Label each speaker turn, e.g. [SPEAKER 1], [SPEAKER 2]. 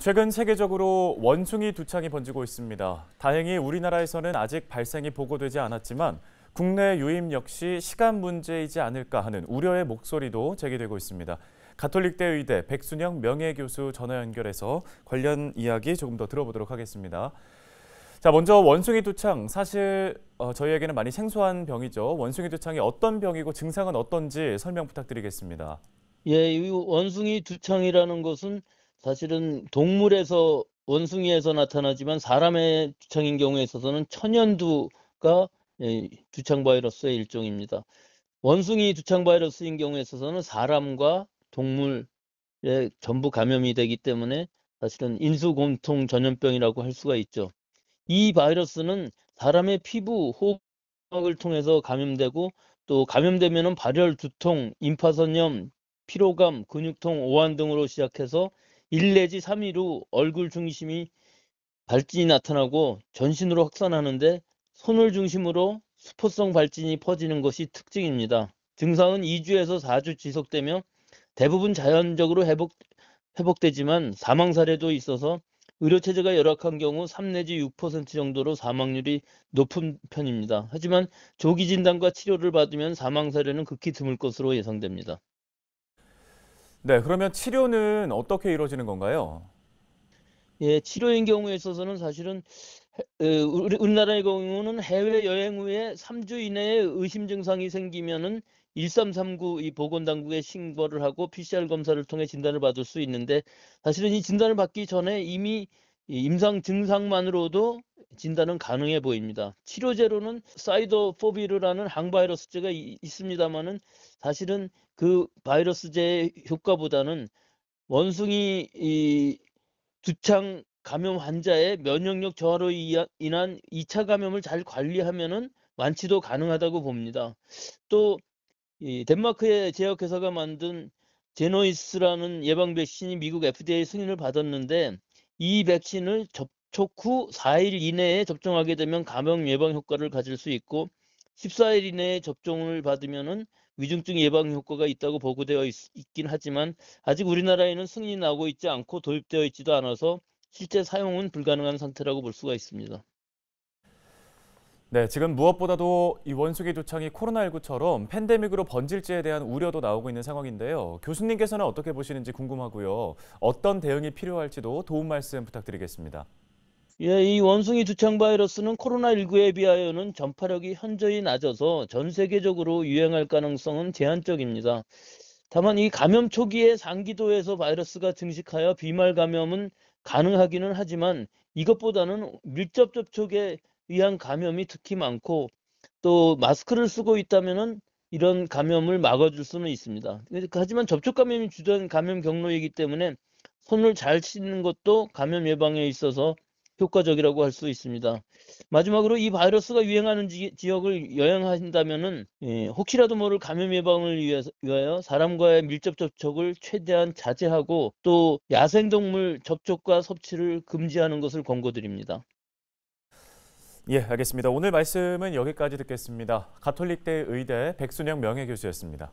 [SPEAKER 1] 최근 세계적으로 원숭이 두창이 번지고 있습니다. 다행히 우리나라에서는 아직 발생이 보고되지 않았지만 국내 유입 역시 시간 문제이지 않을까 하는 우려의 목소리도 제기되고 있습니다. 가톨릭대 의대 백순영 명예교수 전화 연결해서 관련 이야기 조금 더 들어보도록 하겠습니다. 자, 먼저 원숭이 두창, 사실 저희에게는 많이 생소한 병이죠. 원숭이 두창이 어떤 병이고 증상은 어떤지 설명 부탁드리겠습니다.
[SPEAKER 2] 예, 이 원숭이 두창이라는 것은 사실은 동물에서 원숭이에서 나타나지만 사람의 두창인 경우에 있어서는 천연두가 두창 바이러스의 일종입니다. 원숭이 두창 바이러스인 경우에 있어서는 사람과 동물에 전부 감염이 되기 때문에 사실은 인수공통 전염병이라고 할 수가 있죠. 이 바이러스는 사람의 피부, 호흡을 통해서 감염되고 또 감염되면은 발열, 두통, 임파선염, 피로감, 근육통, 오한 등으로 시작해서 1 내지 3일 후 얼굴 중심이 발진이 나타나고 전신으로 확산하는데 손을 중심으로 수포성 발진이 퍼지는 것이 특징입니다. 증상은 2주에서 4주 지속되며 대부분 자연적으로 회복되지만 사망 사례도 있어서 의료체제가 열악한 경우 3 내지 6% 정도로 사망률이 높은 편입니다. 하지만 조기 진단과 치료를 받으면 사망 사례는 극히 드물 것으로 예상됩니다.
[SPEAKER 1] 네, 그러면 치료는 어떻게 이루어지는 건가요?
[SPEAKER 2] 예, 치료인 경우에 있어서는 사실은 우리나라의 경우는 해외여행 후에 3주 이내에 의심 증상이 생기면은 1339 이 보건당국에 신고를 하고 PCR 검사를 통해 진단을 받을 수 있는데 사실은 이 진단을 받기 전에 이미 이 임상 증상만으로도 진단은 가능해 보입니다. 치료제로는 사이도포비르라는 항바이러스제가 있습니다만은 사실은 그 바이러스제의 효과보다는 원숭이 두창 감염 환자의 면역력 저하로 인한 2차 감염을 잘 관리하면은 완치도 가능하다고 봅니다. 또 이 덴마크의 제약회사가 만든 제노이스라는 예방 백신이 미국 FDA 승인을 받았는데 이 백신을 접촉 후 4일 이내에 접종하게 되면 감염 예방 효과를 가질 수 있고 14일 이내에 접종을 받으면은 위중증 예방 효과가 있다고 보고되어 있긴 하지만 아직 우리나라에는 승인이 나오고 있지 않고 도입되어 있지도 않아서 실제 사용은 불가능한 상태라고 볼 수가 있습니다.
[SPEAKER 1] 네, 지금 무엇보다도 이 원숭이 두창이 코로나19처럼 팬데믹으로 번질지에 대한 우려도 나오고 있는 상황인데요. 교수님께서는 어떻게 보시는지 궁금하고요. 어떤 대응이 필요할지도 도움 말씀 부탁드리겠습니다.
[SPEAKER 2] 예, 이 원숭이 두창 바이러스는 코로나19에 비하여는 전파력이 현저히 낮아서 전 세계적으로 유행할 가능성은 제한적입니다. 다만 이 감염 초기에 상기도에서 바이러스가 증식하여 비말 감염은 가능하기는 하지만 이것보다는 밀접 접촉에 의한 감염이 특히 많고 또 마스크를 쓰고 있다면은 이런 감염을 막아줄 수는 있습니다. 하지만 접촉 감염이 주된 감염 경로이기 때문에 손을 잘 씻는 것도 감염 예방에 있어서 효과적이라고 할 수 있습니다. 마지막으로 이 바이러스가 유행하는 지역을 여행하신다면은 혹시라도 모를 감염 예방을 위하여 사람과의 밀접 접촉을 최대한 자제하고 또 야생동물 접촉과 섭취를 금지하는 것을 권고드립니다.
[SPEAKER 1] 예, 알겠습니다. 오늘 말씀은 여기까지 듣겠습니다. 가톨릭대 의대 백순영 명예교수였습니다.